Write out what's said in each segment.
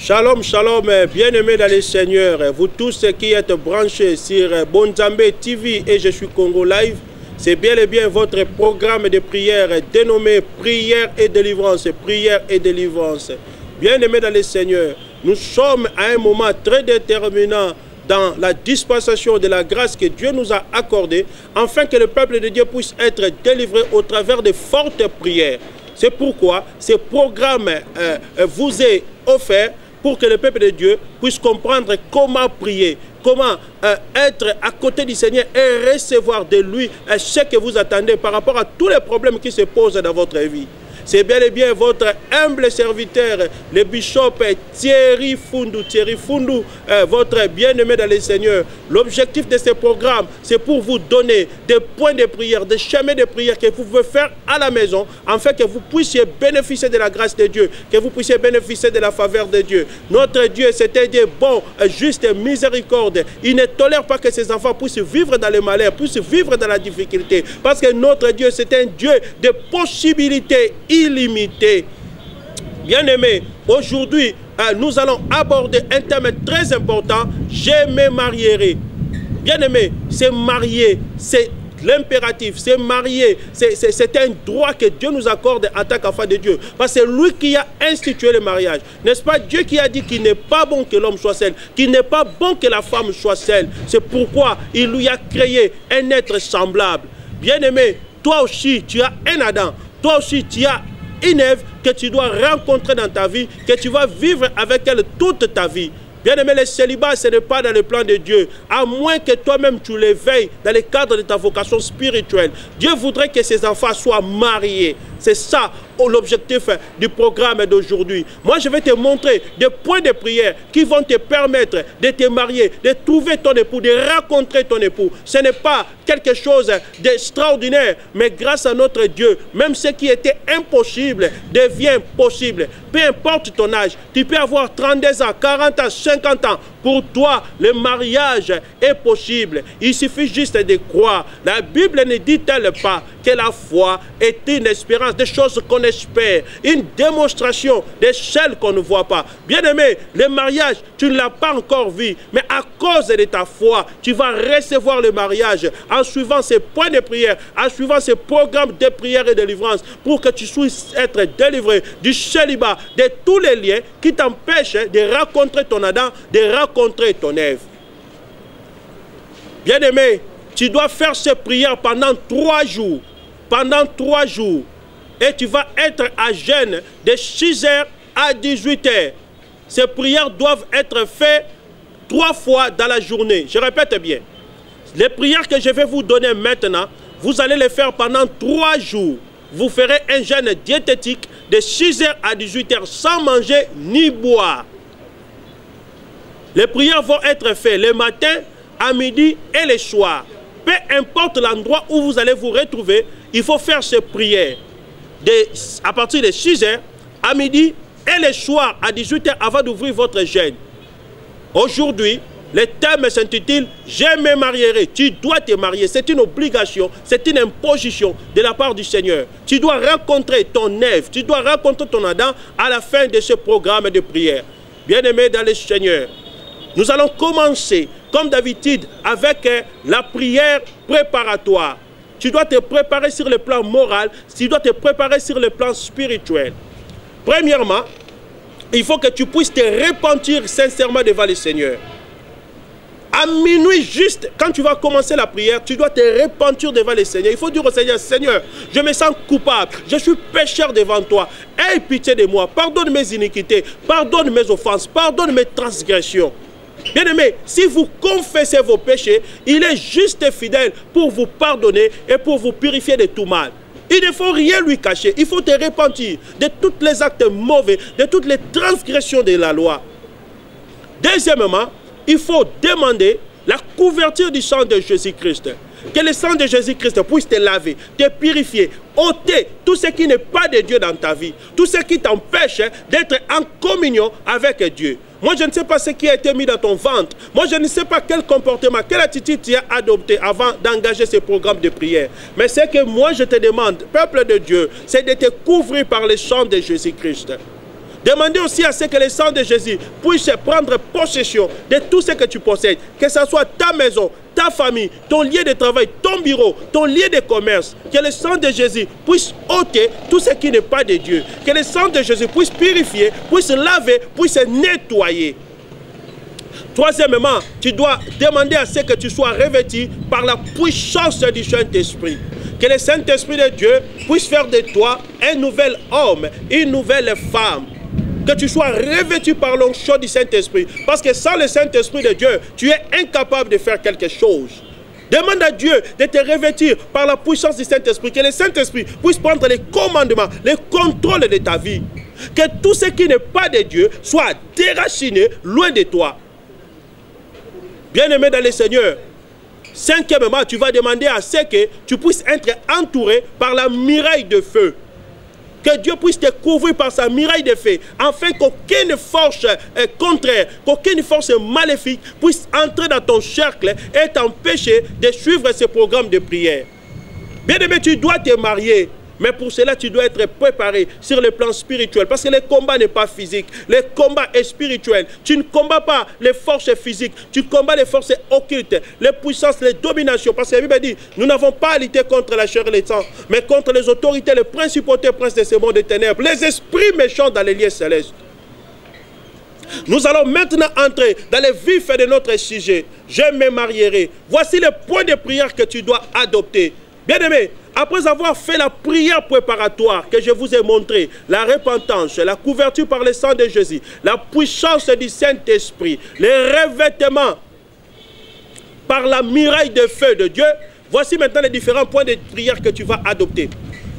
Shalom, shalom, bien-aimés dans le Seigneur, vous tous qui êtes branchés sur Bonzambe TV et Je suis Congo Live, c'est bien et bien votre programme de prière dénommé Prière et délivrance, Prière et délivrance. Bien-aimés dans le Seigneur, nous sommes à un moment très déterminant dans la dispensation de la grâce que Dieu nous a accordée, afin que le peuple de Dieu puisse être délivré au travers de fortes prières. C'est pourquoi ce programme vous est offert pour que le peuple de Dieu puisse comprendre comment prier, comment être à côté du Seigneur et recevoir de lui ce que vous attendez par rapport à tous les problèmes qui se posent dans votre vie. C'est bel et bien votre humble serviteur, le bishop Thierry Fundu, votre bien-aimé dans le Seigneur. L'objectif de ce programme, c'est pour vous donner des points de prière, des chemins de prière que vous pouvez faire à la maison, afin que vous puissiez bénéficier de la grâce de Dieu, que vous puissiez bénéficier de la faveur de Dieu. Notre Dieu, c'est un Dieu bon, juste, miséricorde. Il ne tolère pas que ses enfants puissent vivre dans le malheur, puissent vivre dans la difficulté, parce que notre Dieu, c'est un Dieu de possibilités illimité. Bien-aimé, aujourd'hui, nous allons aborder un thème très important. Je me marierai. Bien-aimé, c'est marier, c'est l'impératif, c'est marier, c'est un droit que Dieu nous accorde en tant qu'enfant de Dieu. Parce que c'est lui qui a institué le mariage. N'est-ce pas Dieu qui a dit qu'il n'est pas bon que l'homme soit seul, qu'il n'est pas bon que la femme soit seule. C'est pourquoi il lui a créé un être semblable. Bien-aimé, toi aussi, tu as un Adam. Toi aussi, tu as une Ève que tu dois rencontrer dans ta vie, que tu vas vivre avec elle toute ta vie. Bien-aimé, le célibat, ce n'est pas dans le plan de Dieu, à moins que toi-même tu l'éveilles dans le cadre de ta vocation spirituelle. Dieu voudrait que ses enfants soient mariés. C'est ça l'objectif du programme d'aujourd'hui. Moi, je vais te montrer des points de prière qui vont te permettre de te marier, de trouver ton époux, de rencontrer ton époux. Ce n'est pas quelque chose d'extraordinaire, mais grâce à notre Dieu, même ce qui était impossible devient possible. Peu importe ton âge, tu peux avoir 32 ans, 40 ans, 50 ans. Pour toi, le mariage est possible. Il suffit juste de croire. La Bible ne dit-elle pas que la foi est une espérance des choses qu'on espère, une démonstration de celles qu'on ne voit pas. Bien-aimé, le mariage, tu ne l'as pas encore vu, mais à cause de ta foi, tu vas recevoir le mariage en suivant ces points de prière, en suivant ces programmes de prière et de délivrance, pour que tu puisses être délivré du célibat, de tous les liens qui t'empêchent de rencontrer ton Adam, de rencontrer ton Ève. Bien-aimé, tu dois faire ces prières pendant 3 jours. Pendant 3 jours. Et tu vas être à jeûne de 6h à 18h. Ces prières doivent être faites 3 fois dans la journée. Je répète bien. Les prières que je vais vous donner maintenant, vous allez les faire pendant 3 jours. Vous ferez un jeûne diététique de 6h à 18h sans manger ni boire. Les prières vont être faites le matin, à midi et le soir. Peu importe l'endroit où vous allez vous retrouver, il faut faire ces prières à partir de 6h à midi et le soir à 18h avant d'ouvrir votre jeûne. Aujourd'hui, le thème s'intitule « Je me marierai ». Tu dois te marier. C'est une obligation, c'est une imposition de la part du Seigneur. Tu dois rencontrer ton Ève, tu dois rencontrer ton Adam à la fin de ce programme de prière. Bien-aimé dans le Seigneur, nous allons commencer, comme d'habitude, avec la prière préparatoire. Tu dois te préparer sur le plan moral, tu dois te préparer sur le plan spirituel. Premièrement, il faut que tu puisses te repentir sincèrement devant le Seigneur. À minuit juste, quand tu vas commencer la prière, tu dois te repentir devant le Seigneur. Il faut dire au Seigneur, Seigneur, je me sens coupable, je suis pécheur devant toi. Aie pitié de moi, pardonne mes iniquités, pardonne mes offenses, pardonne mes transgressions. Bien-aimé, si vous confessez vos péchés, il est juste et fidèle pour vous pardonner et pour vous purifier de tout mal. Il ne faut rien lui cacher, il faut te repentir de tous les actes mauvais, de toutes les transgressions de la loi. Deuxièmement, il faut demander la couverture du sang de Jésus-Christ. Que le sang de Jésus-Christ puisse te laver, te purifier, ôter tout ce qui n'est pas de Dieu dans ta vie, tout ce qui t'empêche d'être en communion avec Dieu. Moi, je ne sais pas ce qui a été mis dans ton ventre. Moi, je ne sais pas quel comportement, quelle attitude tu as adopté avant d'engager ce programme de prière. Mais ce que moi, je te demande, peuple de Dieu, c'est de te couvrir par le sang de Jésus-Christ. Demandez aussi à ce que le sang de Jésus puisse prendre possession de tout ce que tu possèdes, que ce soit ta maison, ta famille, ton lieu de travail, ton bureau, ton lieu de commerce. Que le sang de Jésus puisse ôter tout ce qui n'est pas de Dieu. Que le sang de Jésus puisse purifier, puisse laver, puisse nettoyer. Troisièmement, tu dois demander à ce que tu sois revêtu par la puissance du Saint-Esprit. Que le Saint-Esprit de Dieu puisse faire de toi un nouvel homme, une nouvelle femme. Que tu sois revêtu par l'onction du Saint-Esprit. Parce que sans le Saint-Esprit de Dieu, tu es incapable de faire quelque chose. Demande à Dieu de te revêtir par la puissance du Saint-Esprit. Que le Saint-Esprit puisse prendre les commandements, les contrôles de ta vie. Que tout ce qui n'est pas de Dieu soit déraciné loin de toi. Bien-aimé dans le Seigneur, cinquièmement, tu vas demander à ce que tu puisses être entouré par la muraille de feu. Que Dieu puisse te couvrir par sa muraille de feu, afin qu'aucune force contraire, qu'aucune force maléfique puisse entrer dans ton cercle et t'empêcher de suivre ce programme de prière. Bien-aimé, tu dois te marier. Mais pour cela, tu dois être préparé sur le plan spirituel. Parce que le combat n'est pas physique. Le combat est spirituel. Tu ne combats pas les forces physiques. Tu combats les forces occultes, les puissances, les dominations. Parce que la Bible dit, nous n'avons pas à lutter contre la chair et le sang, mais contre les autorités, les principautés, princes de ce monde des ténèbres, les esprits méchants dans les lieux célestes. Nous allons maintenant entrer dans le vif de notre sujet. Je me marierai. Voici le point de prière que tu dois adopter. Bien-aimé, après avoir fait la prière préparatoire que je vous ai montré, la repentance, la couverture par le sang de Jésus, la puissance du Saint-Esprit, les revêtements par la muraille de feu de Dieu, voici maintenant les différents points de prière que tu vas adopter.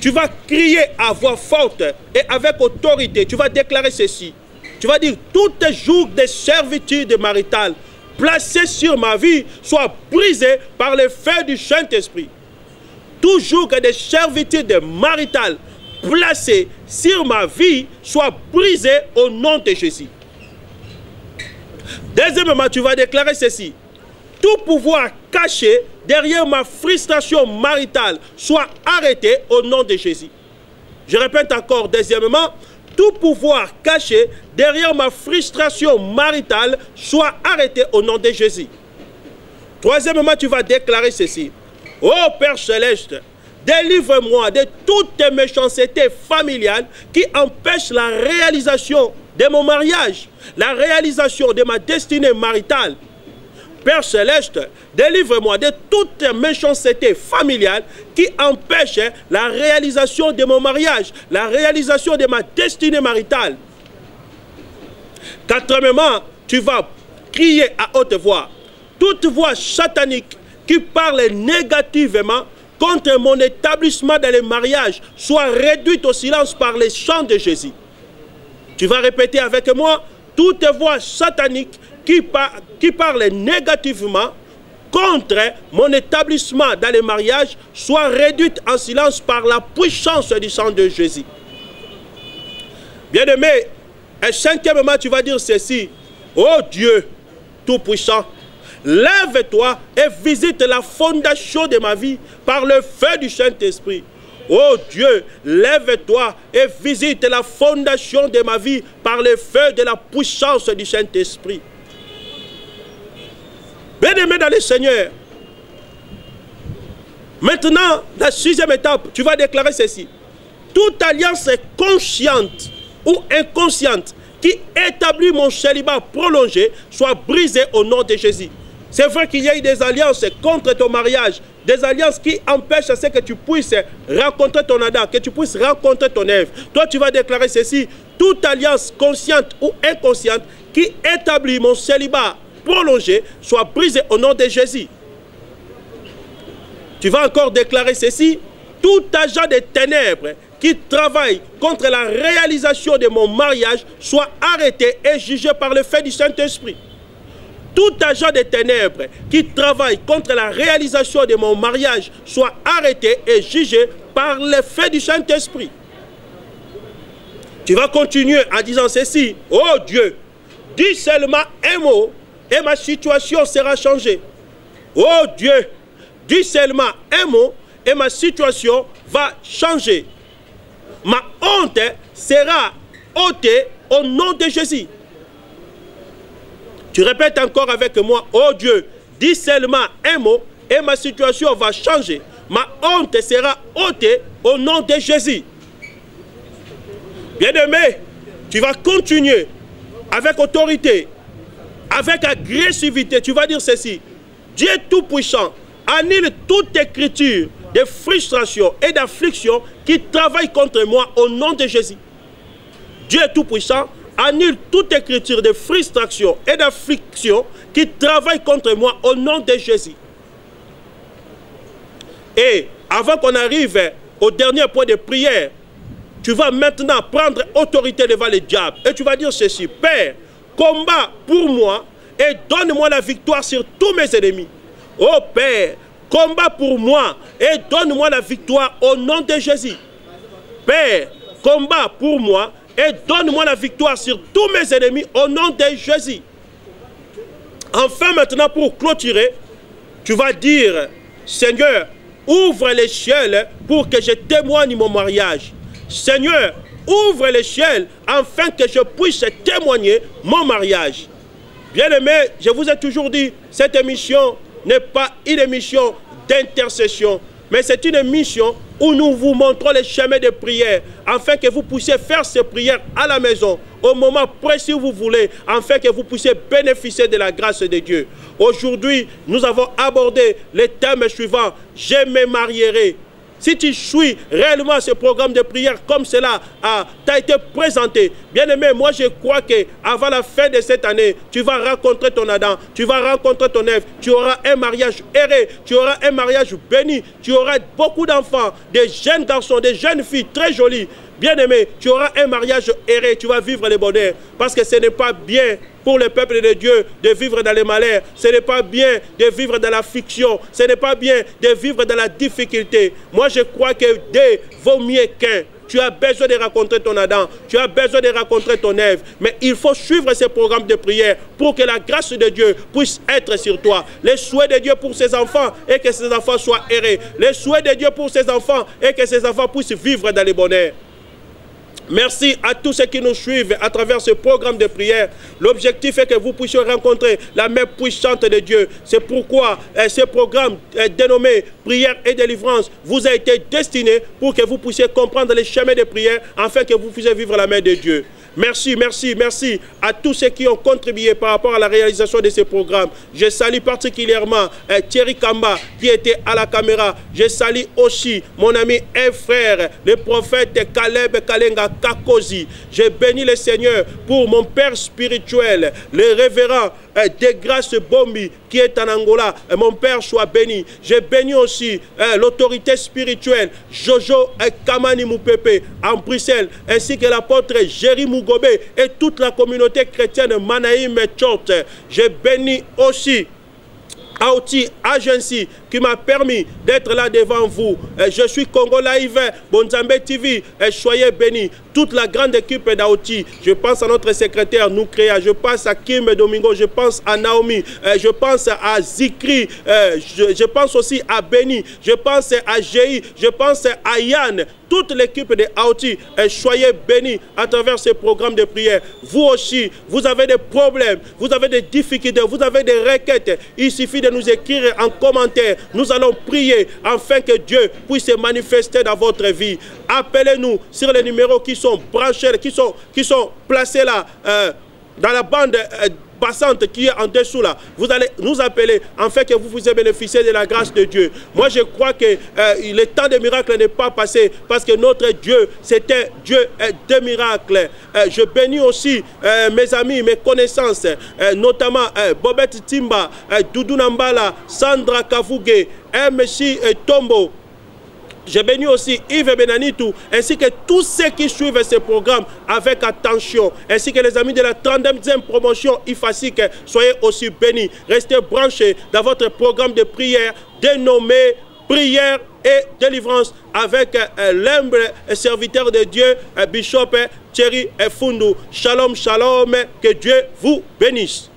Tu vas crier à voix forte et avec autorité. Tu vas déclarer ceci. Tu vas dire, tout jour de servitude maritale placé sur ma vie soit brisé par le feu du Saint-Esprit. Toujours que des servitudes maritales placées sur ma vie soient brisées au nom de Jésus. Deuxièmement, tu vas déclarer ceci. Tout pouvoir caché derrière ma frustration maritale soit arrêté au nom de Jésus. Je répète encore, deuxièmement, tout pouvoir caché derrière ma frustration maritale soit arrêté au nom de Jésus. Troisièmement, tu vas déclarer ceci. Ô Père Céleste, délivre-moi de toute méchanceté familiale qui empêche la réalisation de mon mariage, la réalisation de ma destinée maritale. Père Céleste, délivre-moi de toute méchanceté familiale qui empêche la réalisation de mon mariage, la réalisation de ma destinée maritale. Quatrièmement, tu vas crier à haute voix. Toute voix satanique qui parle négativement contre mon établissement dans le mariage soit réduite au silence par les chants de Jésus. Tu vas répéter avec moi, toute voix satanique qui parle négativement contre mon établissement dans le mariage soit réduite en silence par la puissance du sang de Jésus. Bien-aimé, et cinquièmement, tu vas dire ceci. Ô Dieu tout-puissant, lève-toi et visite la fondation de ma vie par le feu du Saint-Esprit. Oh Dieu, lève-toi et visite la fondation de ma vie par le feu de la puissance du Saint-Esprit. Bien-aimé dans le Seigneur, maintenant, la sixième étape, tu vas déclarer ceci. Toute alliance consciente ou inconsciente qui établit mon célibat prolongé soit brisée au nom de Jésus. C'est vrai qu'il y a eu des alliances contre ton mariage, des alliances qui empêchent à ce que tu puisses rencontrer ton Adam, que tu puisses rencontrer ton Ève. Toi, tu vas déclarer ceci. Toute alliance consciente ou inconsciente qui établit mon célibat prolongé soit brisée au nom de Jésus. Tu vas encore déclarer ceci. Tout agent des ténèbres qui travaille contre la réalisation de mon mariage soit arrêté et jugé par le feu du Saint-Esprit. Tout agent des ténèbres qui travaille contre la réalisation de mon mariage soit arrêté et jugé par le feu du Saint-Esprit. Tu vas continuer en disant ceci. Oh Dieu, dis seulement un mot et ma situation sera changée. Oh Dieu, dis seulement un mot et ma situation va changer. Ma honte sera ôtée au nom de Jésus. Tu répètes encore avec moi, oh Dieu, dis seulement un mot et ma situation va changer. Ma honte sera ôtée au nom de Jésus. Bien-aimé, tu vas continuer avec autorité, avec agressivité. Tu vas dire ceci. Dieu Tout-Puissant annule toute écriture de frustration et d'affliction qui travaille contre moi au nom de Jésus. Dieu Tout-Puissant annule toute écriture de frustration et d'affliction qui travaille contre moi au nom de Jésus. Et avant qu'on arrive au dernier point de prière, tu vas maintenant prendre autorité devant le diable. Et tu vas dire ceci. Père, combat pour moi et donne-moi la victoire sur tous mes ennemis. Oh Père, combat pour moi et donne-moi la victoire au nom de Jésus. Père, combat pour moi et donne-moi la victoire sur tous mes ennemis au nom de Jésus. Enfin maintenant pour clôturer, tu vas dire, Seigneur, ouvre les ciels pour que je témoigne mon mariage. Seigneur, ouvre les ciels afin que je puisse témoigner mon mariage. Bien-aimés, je vous ai toujours dit, cette émission n'est pas une émission d'intercession, mais c'est une émission où nous vous montrons les chemins de prière, afin que vous puissiez faire ces prières à la maison, au moment précis où vous voulez, afin que vous puissiez bénéficier de la grâce de Dieu. Aujourd'hui, nous avons abordé les thèmes suivants. Je me marierai. Si tu suis réellement ce programme de prière comme cela t'a été présenté, bien aimé, moi je crois qu'avant la fin de cette année, tu vas rencontrer ton Adam, tu vas rencontrer ton Ève, tu auras un mariage heureux, tu auras un mariage béni, tu auras beaucoup d'enfants, des jeunes garçons, des jeunes filles très jolies. Bien-aimé, tu auras un mariage heureux, tu vas vivre le bonheur. Parce que ce n'est pas bien pour le peuple de Dieu de vivre dans les malheurs. Ce n'est pas bien de vivre dans la fiction. Ce n'est pas bien de vivre dans la difficulté. Moi, je crois que Dieu vaut mieux qu'un. Tu as besoin de rencontrer ton Adam, tu as besoin de rencontrer ton Ève. Mais il faut suivre ce programme de prière pour que la grâce de Dieu puisse être sur toi. Les souhaits de Dieu pour ses enfants et que ses enfants soient heureux. Les souhaits de Dieu pour ses enfants et que ses enfants puissent vivre dans le bonheur. Merci à tous ceux qui nous suivent à travers ce programme de prière. L'objectif est que vous puissiez rencontrer la main puissante de Dieu. C'est pourquoi ce programme dénommé Prière et délivrance vous a été destiné pour que vous puissiez comprendre les chemins de prière afin que vous puissiez vivre la main de Dieu. Merci, merci, merci à tous ceux qui ont contribué par rapport à la réalisation de ce programme. Je salue particulièrement Thierry Kamba qui était à la caméra. Je salue aussi mon ami et frère, le prophète Caleb Kalenga Kakosi. Je bénis le Seigneur pour mon père spirituel, le révérend Degrasse Bombi qui est en Angola. Mon père soit béni. Je bénis aussi l'autorité spirituelle Jojo Kamani Moupepe en Bruxelles, ainsi que l'apôtre Jerry Mugobé et toute la communauté chrétienne Manaïm Church. Je bénis aussi Aouti Agency qui m'a permis d'être là devant vous. Je suis Congo Live, Bonzambe TV, soyez bénis. Toute la grande équipe d'Aouti, je pense à notre secrétaire Noukrea, je pense à Kim Domingo, je pense à Naomi, je pense à Zikri, je pense aussi à Beni, je pense à Jéhi, je pense à Yann. Toute l'équipe de Aouti, soyez bénis à travers ce programme de prière. Vous aussi, vous avez des problèmes, vous avez des difficultés, vous avez des requêtes. Il suffit de nous écrire en commentaire. Nous allons prier afin que Dieu puisse se manifester dans votre vie. Appelez-nous sur les numéros qui sont branchés, qui sont placés là, dans la bande passante qui est en dessous là. Vous allez nous appeler afin que vous puissiez bénéficier de la grâce de Dieu. Moi je crois que le temps des miracles n'est pas passé parce que notre Dieu c'est un Dieu de miracles. Je bénis aussi mes amis, mes connaissances, notamment Bobette Timba, Doudou Nambala, Sandra Kavuge, MC Tombo. Je bénis aussi Yves Benanitou, ainsi que tous ceux qui suivent ce programme avec attention, ainsi que les amis de la 32e promotion IFASIC, soyez aussi bénis. Restez branchés dans votre programme de prière dénommé Prière et délivrance avec l'humble serviteur de Dieu, Bishop Thierry Fundu. Shalom, shalom, que Dieu vous bénisse.